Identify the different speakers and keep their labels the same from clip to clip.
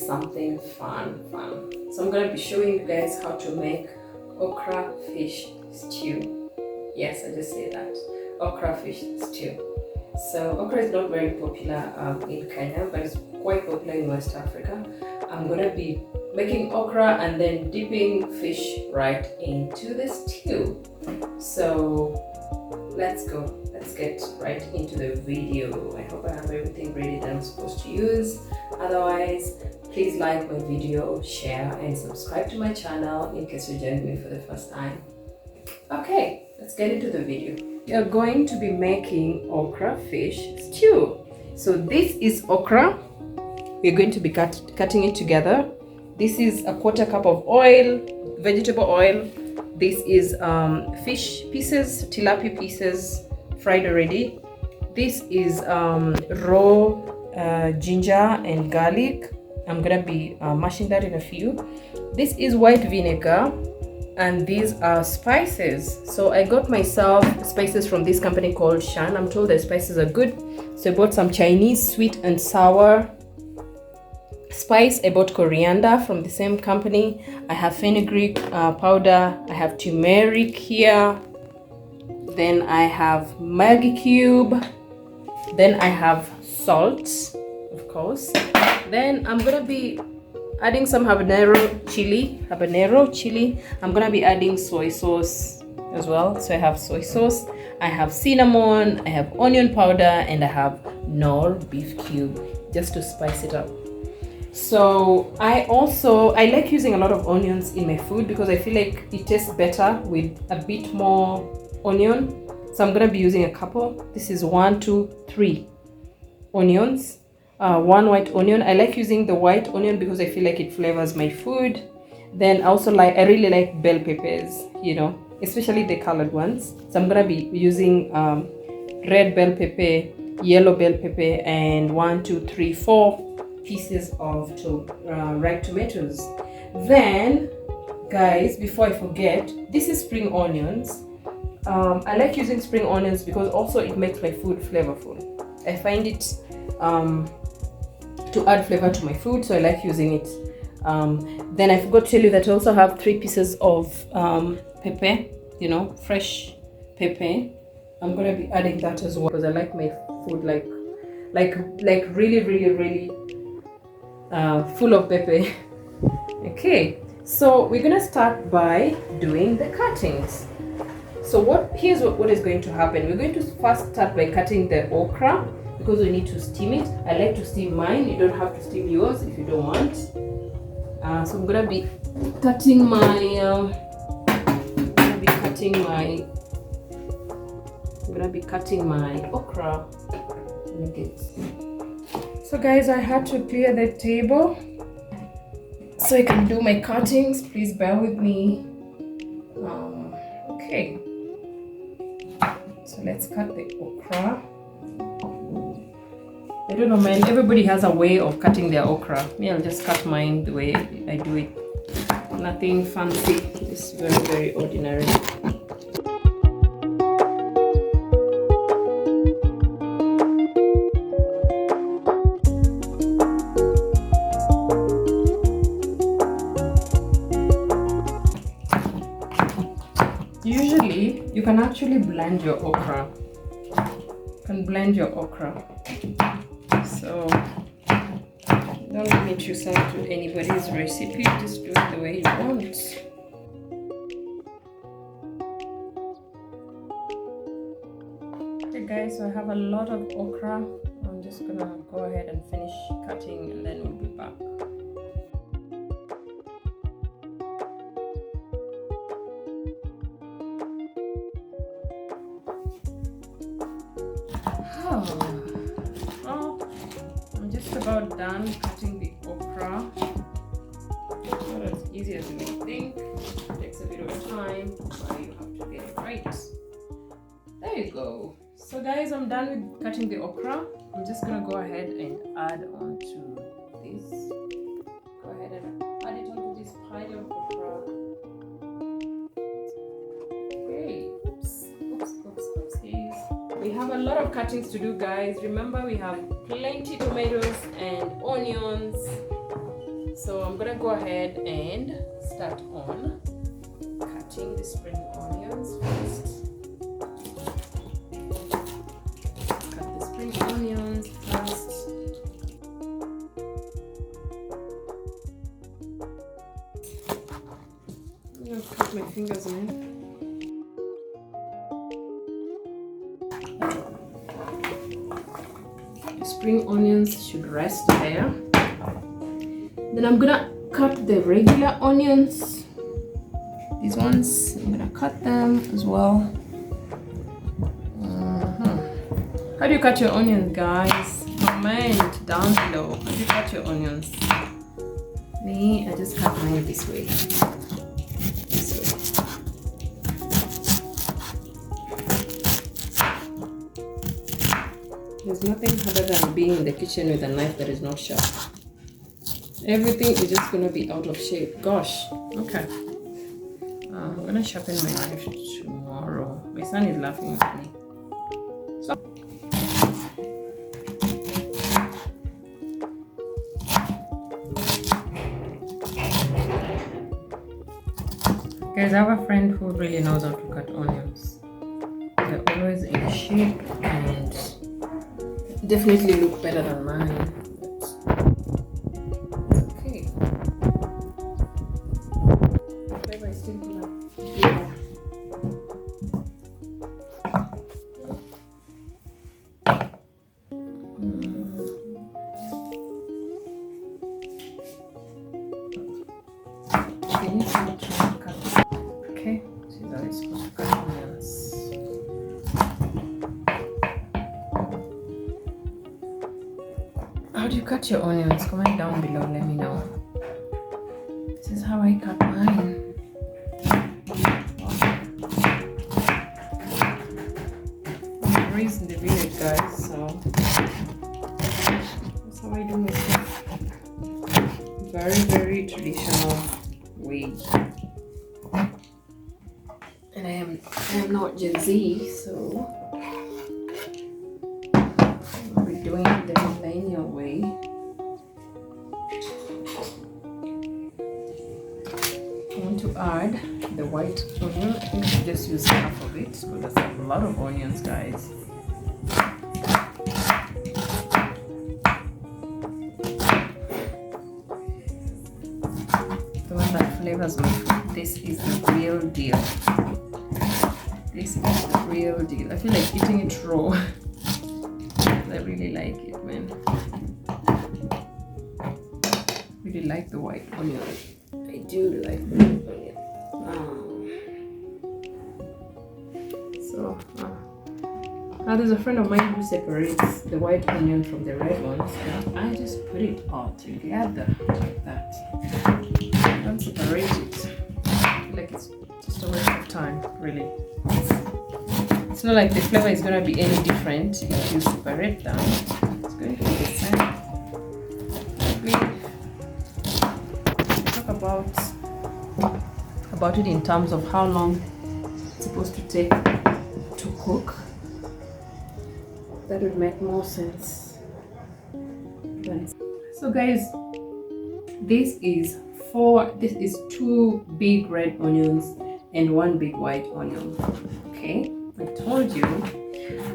Speaker 1: something fun. So I'm gonna be showing you guys how to make okra fish stew. Yes, I just say that, okra fish stew. So okra is not very popular in Kenya, but it's quite popular in West Africa. I'm gonna be making okra and then dipping fish right into the stew. So let's go. Let's get right into the video. I hope I have everything ready that I'm supposed to use. Otherwise, please like my video, share, and subscribe to my channel in case you joined me for the first time. Okay, let's get into the video. We are going to be making okra fish stew. So this is okra. We're going to be cutting it together. This is a 1/4 cup of oil, vegetable oil. This is fish pieces, tilapia pieces, fried already. This is raw ginger and garlic. I'm gonna be mashing that in a few. This is white vinegar, and these are spices. So I got myself spices from this company called Shan. I'm told the spices are good, so I bought some Chinese sweet and sour spice. I bought coriander from the same company. I have fenugreek powder. I have turmeric here. Then I have Maggi cube. Then I have salt, of course. Then I'm gonna be adding some habanero chili. I'm gonna be adding soy sauce as well. So I have soy sauce, I have cinnamon, I have onion powder, and I have Knorr beef cube just to spice it up. So I like using a lot of onions in my food because I feel like it tastes better with a bit more onion. So I'm gonna be using a couple. This is 1, 2, 3 onions. 1 white onion. I like using the white onion because I feel like it flavors my food. Then I really like bell peppers, especially the colored ones. So I'm gonna be using red bell pepper, yellow bell pepper, and 1, 2, 3, 4 pieces of ripe tomatoes. Then, guys, before I forget, this is spring onions. I like using spring onions because also it makes my food flavorful. I find it to add flavor to my food, so I like using it. Then I forgot to tell you that I also have 3 pieces of pepper, fresh pepper. I'm gonna be adding that as well because I like my food like really full of pepper. Okay, so we're gonna start by doing the cuttings. So here's what is going to happen. We're going to first start by cutting the okra because we need to steam it. I like to steam mine. You don't have to steam yours if you don't want. So I'm gonna be cutting my okra. So guys, I had to clear the table so I can do my cuttings. Please bear with me. Okay. So let's cut the okra. I don't know, man. Everybody has a way of cutting their okra. Me, I'll just cut mine the way I do it. Nothing fancy. It's very, very ordinary. Usually, you can actually blend your okra. So don't limit yourself to anybody's recipe. Just do it the way you want. Okay, guys, so I have a lot of okra. I'm just gonna go ahead and finish cutting, and then we'll be back. I'm just about done cutting the okra. It's not as easy as you may think. It takes a bit of time, but you have to get it right. There you go. So guys, I'm done with cutting the okra. I'm just gonna go ahead and add on to this. Go ahead and add it onto this pile of okra. Okay. Oops. We have a lot of cuttings to do, guys. Remember, we have plenty tomatoes and onions. So I'm gonna go ahead and start on cutting the spring onions first. Cut the spring onions first. I'm gonna cut my fingers, man. The spring onions should rest there. Then I'm gonna cut the regular onions. These ones, I'm gonna cut them as well. How do you cut your onions, guys? Comment down below. How do you cut your onions? Me, I just cut mine this way. This way. There's nothing harder than being in the kitchen with a knife that is not sharp. Everything is just gonna be out of shape. Gosh. Okay. I'm gonna sharpen my knife tomorrow. My son is laughing at me. So. Guys, I have a friend who really knows how to cut onions. They're always in shape and definitely look better than mine. Okay, so that is supposed to cut onions. How do you cut your onions? Comment down below, let me know. This is how I cut mine. I'm raised in the village, guys, so that's how I do my stuff. Very, very traditional way. And I am not Gen Z, so we're doing it the millennial way. I want to add the white onion. I think I should just use half of it because that's a lot of onions, guys. The one that flavors my food. This is the real deal. This is the real deal. I feel like eating it raw. I really like it, man. Really like the white onion. I do like the white onion. So, now there's a friend of mine who separates the white onion from the red ones. And I just put it all together like that. Don't separate it. I feel like it's just a waste of time, really. It's not like the flavor is going to be any different if you separate them. It's going to be the same. Talk about it in terms of how long it's supposed to take to cook. That would make more sense. So guys, this is 2 big red onions and 1 big white onion. Okay, I told you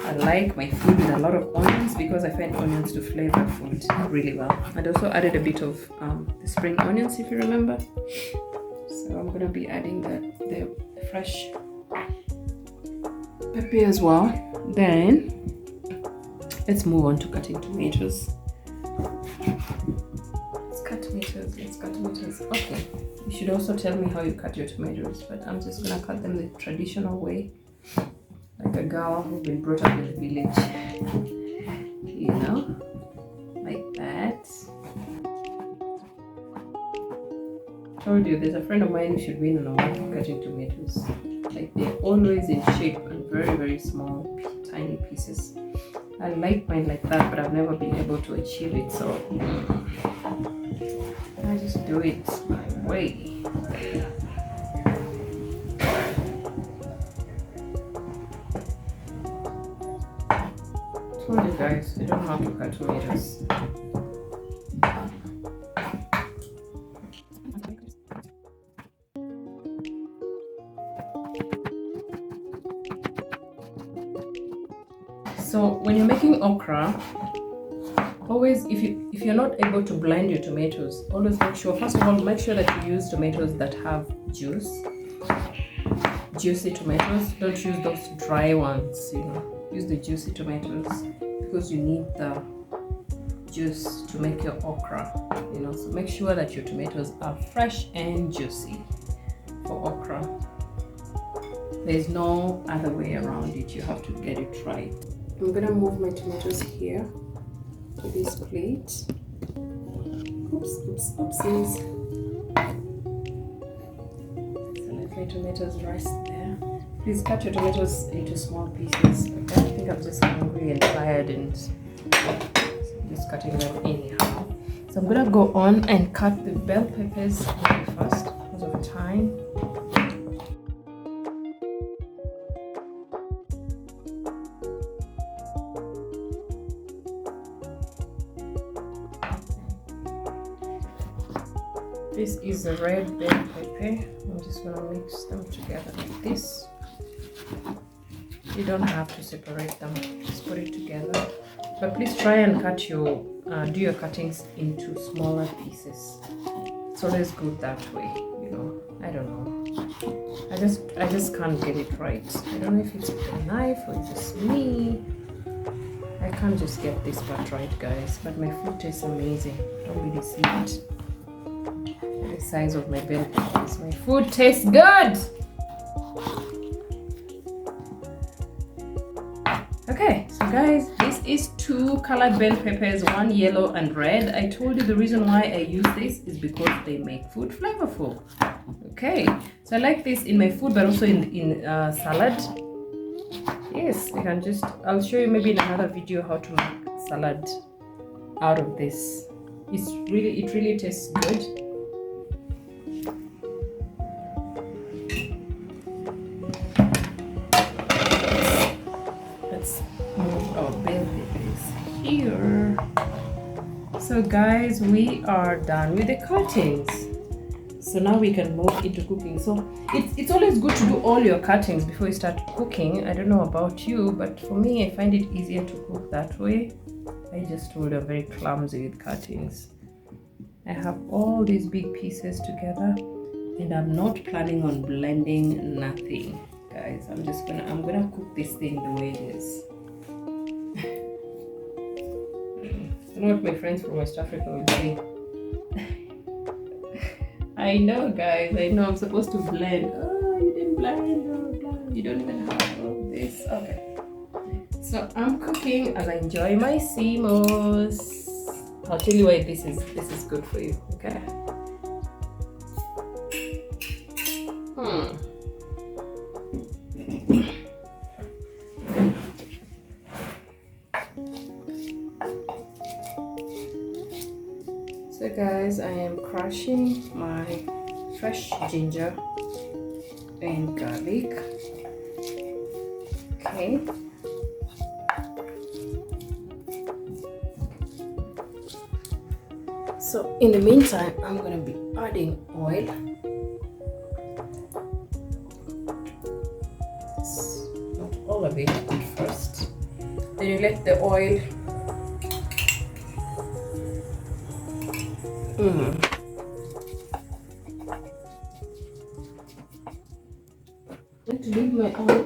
Speaker 1: I like my food with a lot of onions because I find onions to flavor food really well. I also added a bit of the spring onions, if you remember. So I'm gonna be adding the fresh pepper as well. Then let's move on to cutting tomatoes. Let's cut tomatoes. Okay, you should also tell me how you cut your tomatoes, but I'm just gonna cut them the traditional way, like a girl who's been brought up in the village, you know, like that. Told you, there's a friend of mine who should win an award for cutting tomatoes. Like, they're always in shape and very, very small, tiny pieces. I like mine like that, but I've never been able to achieve it, so I just do it my way. Told you guys, I don't know how to cut tomatoes. So when you're making okra, always, if you're not able to blend your tomatoes, always make sure, first of all, make sure that you use tomatoes that have juice, juicy tomatoes. Don't use those dry ones, you know. Use the juicy tomatoes because you need the juice to make your okra, you know. So make sure that your tomatoes are fresh and juicy for okra. There's no other way around it. You have to get it right. I'm gonna move my tomatoes here to this plate. Oopsies. So let my tomatoes rest there. Please cut your tomatoes into small pieces. Okay? I think I'm just hungry and tired, and so I'm just cutting them anyhow. So I'm gonna go on and cut the bell peppers first because of time. This is a red bell pepper. I'm just gonna mix them together like this. You don't have to separate them, just put it together. But please try and cut your, do your cuttings into smaller pieces. It's always good that way, you know. I don't know. I just can't get it right. I don't know if it's the knife or just me. I can't just get this part right, guys. But my food tastes amazing. Don't be deceived. The size of my bell peppers. My food tastes good. Okay, so guys, this is 2 colored bell peppers, 1 yellow and red. I told you the reason why I use this is because they make food flavorful. Okay, so I like this in my food, but also in salad. Yes, you can just, I'll show you maybe in another video how to make salad out of this. It really tastes good. Move our bell peppers here. So guys, we are done with the cuttings. So now we can move into cooking. So it's always good to do all your cuttings before you start cooking. I don't know about you, but for me, I find it easier to cook that way. I just told you I'm very clumsy with cuttings. I have all these big pieces together, and I'm not planning on blending nothing. Guys, I'm gonna cook this thing the way it is. I don't know what my friends from West Africa will say. I know, guys, I know I'm supposed to blend. Oh, you didn't blend. Oh, blend. You don't even have all this. Okay. So I'm cooking and I enjoy my CMOS. I'll tell you why this is good for you. Okay. So guys, I am crushing my fresh ginger and garlic. Okay. So in the meantime, I'm gonna be adding oil. Not all of it at first. Then you let the oil I need to leave my oil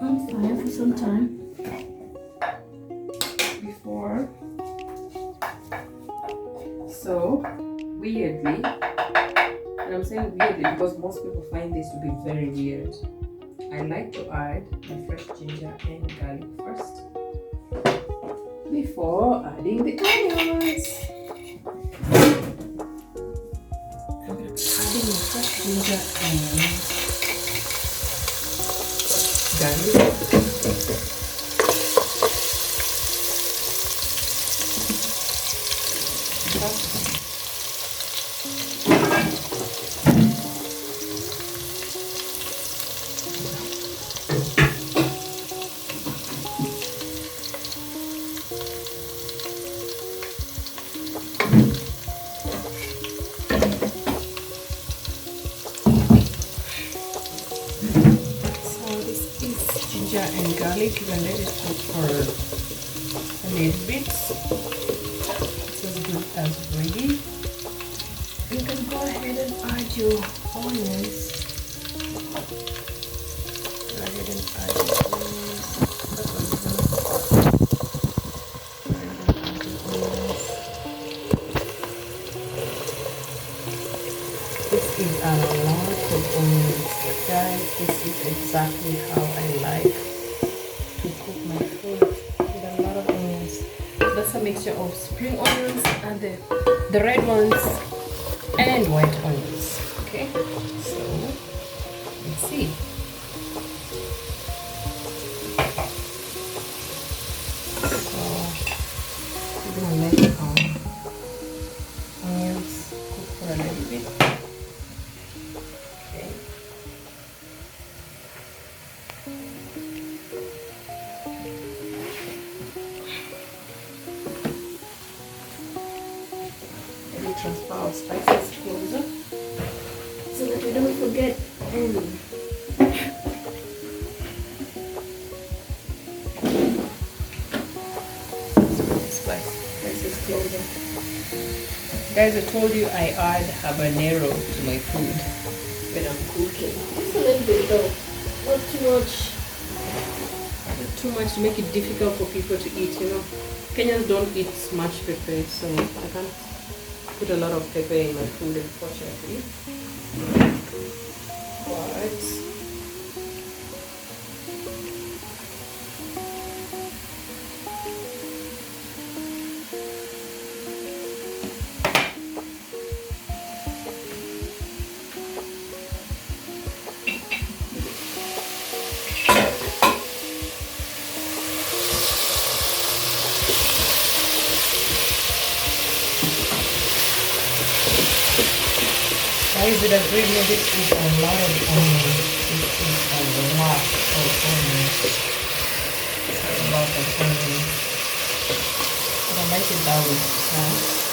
Speaker 1: on fire for some time before. So weirdly, and I'm saying weirdly because most people find this to be very weird, I like to add my fresh ginger and garlic first before adding the onions. I'm going to be adding my fresh ginger and garlic. ginger and garlic. You can let it cook for a little bit. It's as good as ready. You can go ahead and add your onions. Go ahead and add your onions. This is a lot of onions, guys. This is exactly how I like to cook my food, with a lot of onions. That's a mixture of spring onions and the red ones and white onions. Okay, so let's see. So we're gonna let onions cook for a little bit. Okay. Let me transfer our spices closer so that we don't forget any. Spices closer. Guys, I told you I add habanero to my food when I'm cooking. Just a little bit though, not too much. Not too much to make it difficult for people to eat, you know. Kenyans don't eat much pepper, so I can't put a lot of pepper in my food, unfortunately. But guys, would agree with this is a lot of onions. This is a lot of onions. A lot of onions. But I like it that way.